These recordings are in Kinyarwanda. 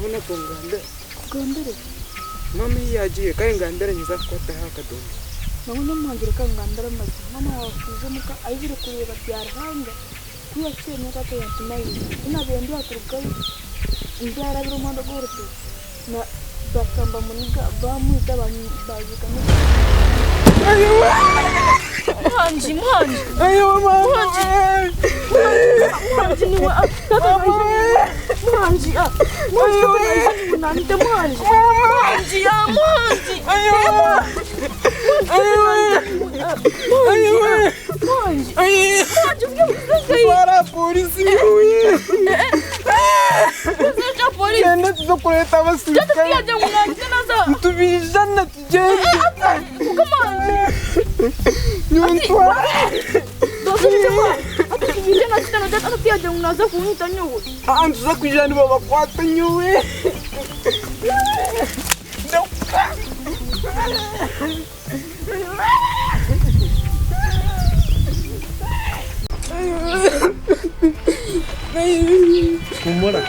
Nabona konganda. Kongandere. Mama yagiye kandi ngandara nyiza kwata hakadomo. Nabona mwangira kangandara mazi. Mama wakuze muka ayibire kureba byarahanga. Kuya cyene gato yatumaye. Unabende aturukayo. Indyara birumanda gorete. Na bakamba muniga bamwita bazikana. Ayo. Mwanji. Ayo mama. Mwanji ni wa. Mwanji. Ayo. Nante mwanji. Ayo. Para polisi huyu. Sasa polisi. Kena tuzokuleta basirikare. Tutaje mwanjana za. Tubijana tujende. Kama. Nyuntwa. Atubijana sitana data tutaje mnaza kunyita nyowe. Antuza kujana baba kwata nyowe. Kumora.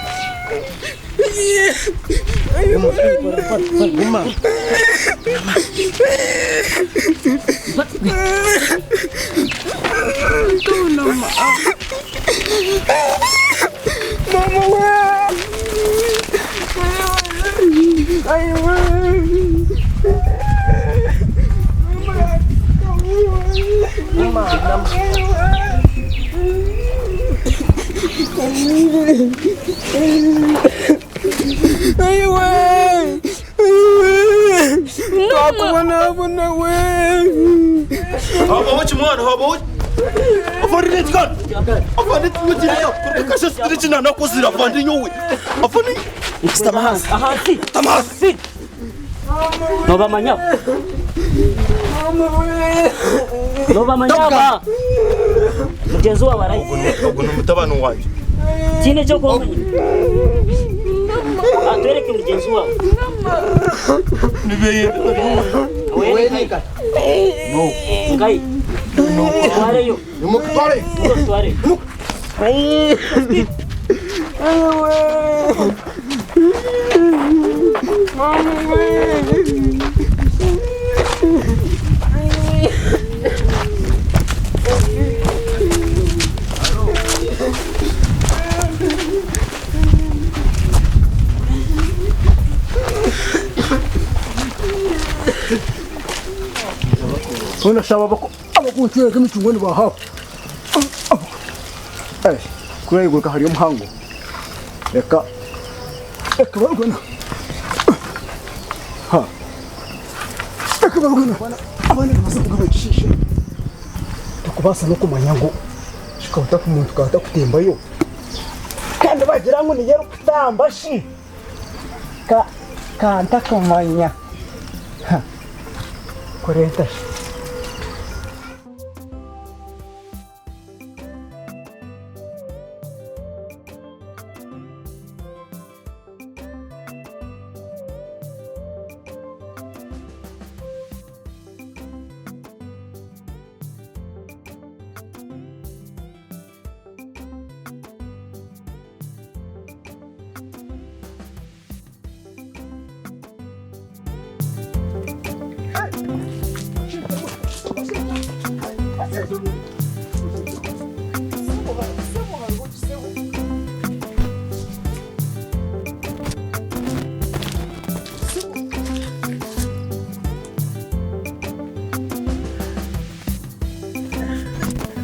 Guma. Nova manhã. Nova manhã. Mjezua warai. Ugono mutabano wanje. Tine choko. Atwele kimjezua. Nibeye. Wewe no. Ngai. No. Tware yo. Numukutware. Tware. Ona shaba bako abakutuye kemichungoni bahawe. Kurayiguruka hariyo muhango. Reka barugana. Reka barugana. Abana bamaze kugabagishishe. Tukubasa no kumanyango. Shikawata kumuntu kata kutembayo. Kandi bagira ngo ni yero kutamba shi. Kanta kumanya. Korenta.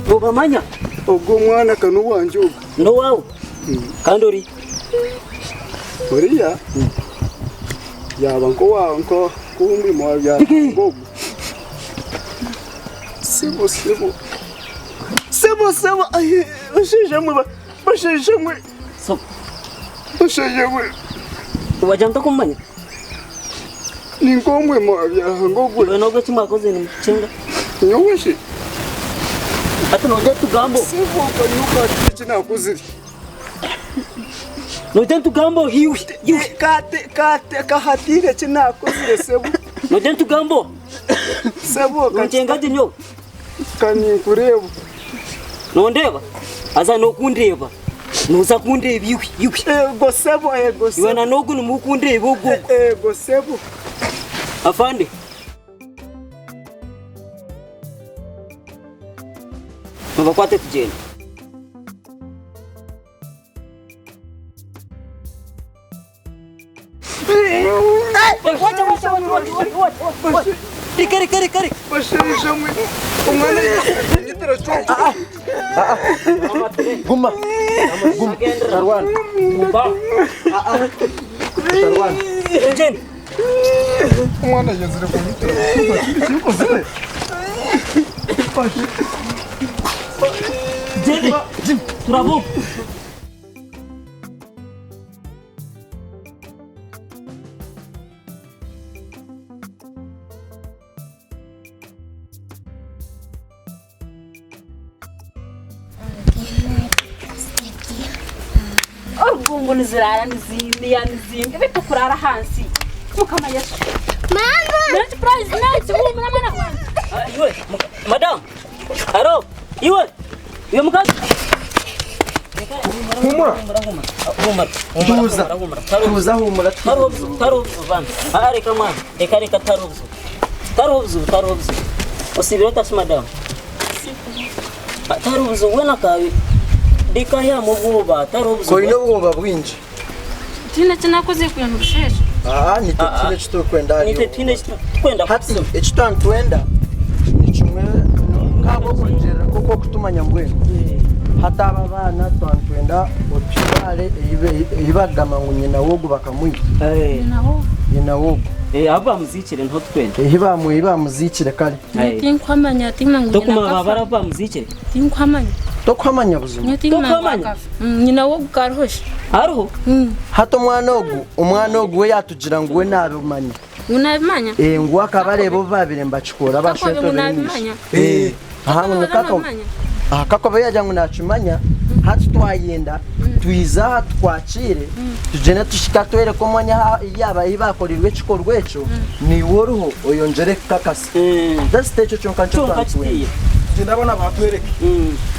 Nobamanya. Ogo mwana kanu wanje ogo. No wao. Kandori. Oriya. Yaba nko wanko kumbi mwa bya ngogo. Sebo aye ushijamwe bashijamwe. So. Bashijamwe. Wajamta kumanya. Ni ngomwe mwa bya ngogo. Wena ogo chimakoze ni mchenga. Nyoweshi. Ati no jetu gambo. Sebo kanyuka china kuziri. No jetu gambo hiu. Kate kahatire china kuzire sebo. No jetu gambo. Sebo Mchenga dinyo. Kani kurebo. No ndeva. Asa no kundeva. Nuza kundeba iwe. Ego sebo, ego Iwe sebo. na nogu numukundeba ugu. Ego sebo. Afande. Mubakwate tugenda. Reka. Bashirisha mwe. Umwana yitira cyo. Guma. Tarwan. Muba. Tarwan. Jen. Umwana yazire ku yitira. Jen. Turabo. Urwungu nizirara nizimbi bitu kurara hansi mukama Yesu mama nanti prize nanti mwana kwanza Iwe, madam. Haro. Iwe mukazi. Humura. Tuza humura. Tarubzu van. Reka man. Reka tarubzu. Usibiro tasu madam. Tarubzu wena kawe. Dika ya muguba tarubzu. Ko ino bugomba bwinji. tina kinakoze kuyantu busheshe Ni tetine chito kwenda. Ni tetine kwenda hati echitantwenda nichimwe ngabo kunjera koko kutumanya mbwenu hata aba bana twantwenda opitale ibagama ngo nyina wogu bakamwita nyina wogu aba muzikire nto twenda iba muzikire kale tinkwamanya timangu tokuma babara ba muzikire tinkwamanya tokwamanya buzima tokwamanya nyina wogu karhoshe hariho hato umwana ogu we yatugira ngo we nabimanya unabimanya ngo akabarebo babire mbachikora bashweto unabimanya ahangu kako bayaja ngo nacimanya hati twayenda twiza twakire tugene tushika twere ko mwanya yaba ibakorirwe cikorweco ni woruho oyonjere kakasi that's stage cyo kancho twatwe ndabona batwereke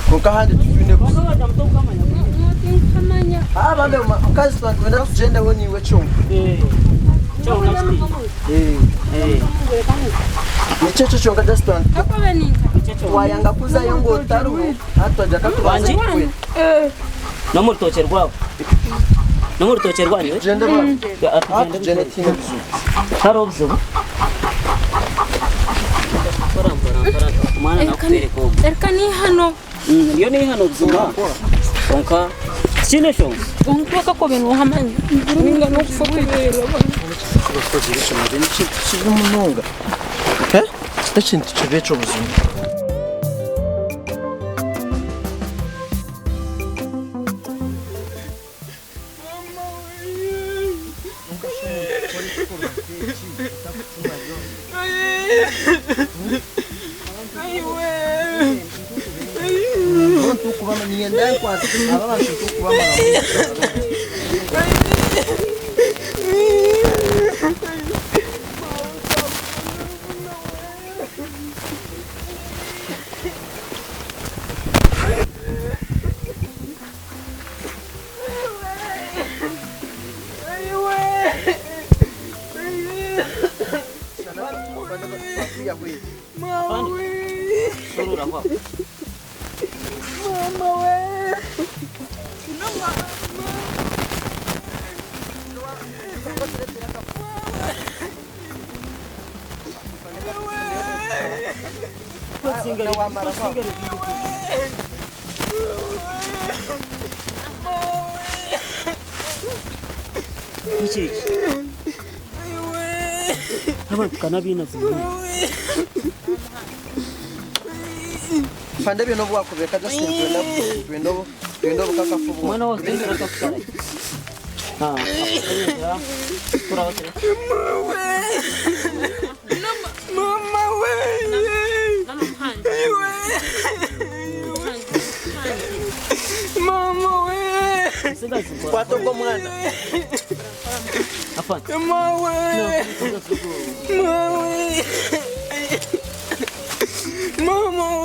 kuko handi tubine gusa tinkwamanya bambe mukazi twagenda tugende ho niwe cyo Nichecho chonga dastan. Wayanga kuza yongo taru hato jakatu banji Namurutoke rwabo rwanyu Jende ba Jende tine tarobzo Mwana nakutereka ubu Erka ni hano iyo ni hano buzima konka kine sho onkuka ko bintu hamanya ninga no kufokurera Kozirisha mugeni kintu mununga Ekintu kibecho buzima Abantu kanabina zimwe Fande bino bwakubeka dasinzwe twendo kakafubu mwana wa kende rakakusara turawatire Mama we Mama we kwato kwa mwana afan Mama we Mama we Mama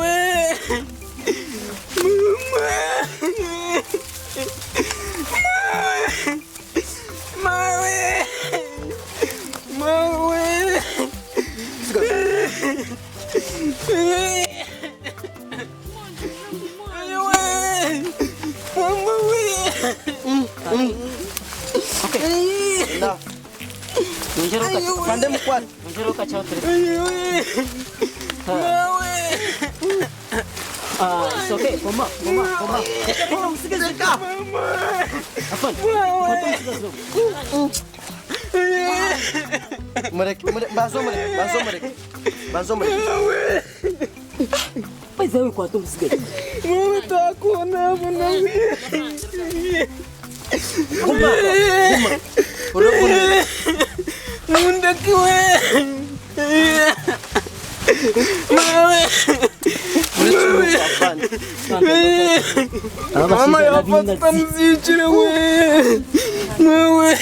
afande mukwata Ngero kacha telefone. It's okay. Koma. Msigeze ka. Afan. mureke bazo mureke Mas eu enquanto msigeze. Mama takuona bana Guma urabona mundakiwe mama yapata mzicire we mwe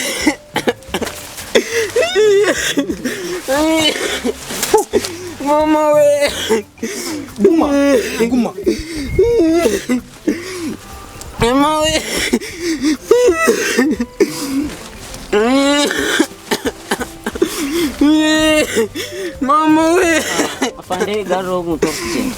mama we guma mama we mama we Afande garo motor kecil.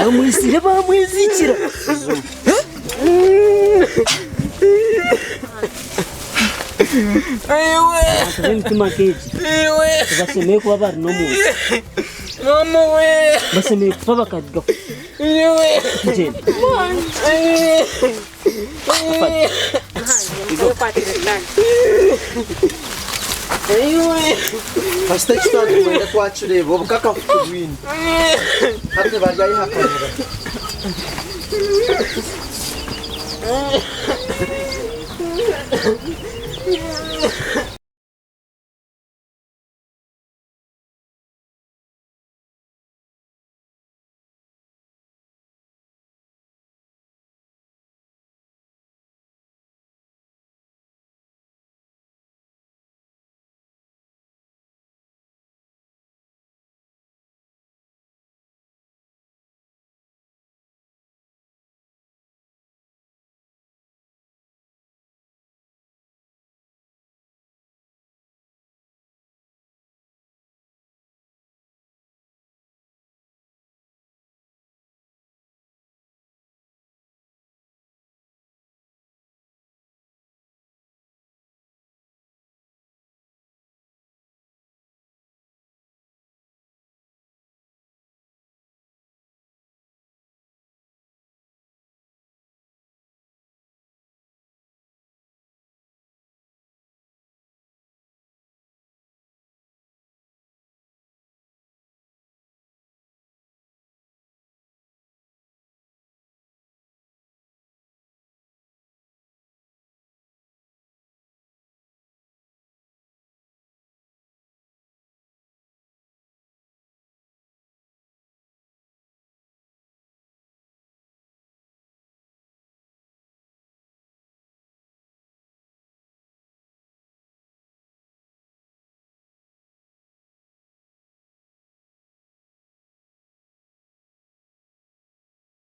Vamos isi. Também cuma quente. Você meio com a bar no mundo. mama we Você meio com a cadigo. Gente. Mas tem que estar doendo, tu atirei, vou ficar com a futuguinho. Até vai aí, rapaz.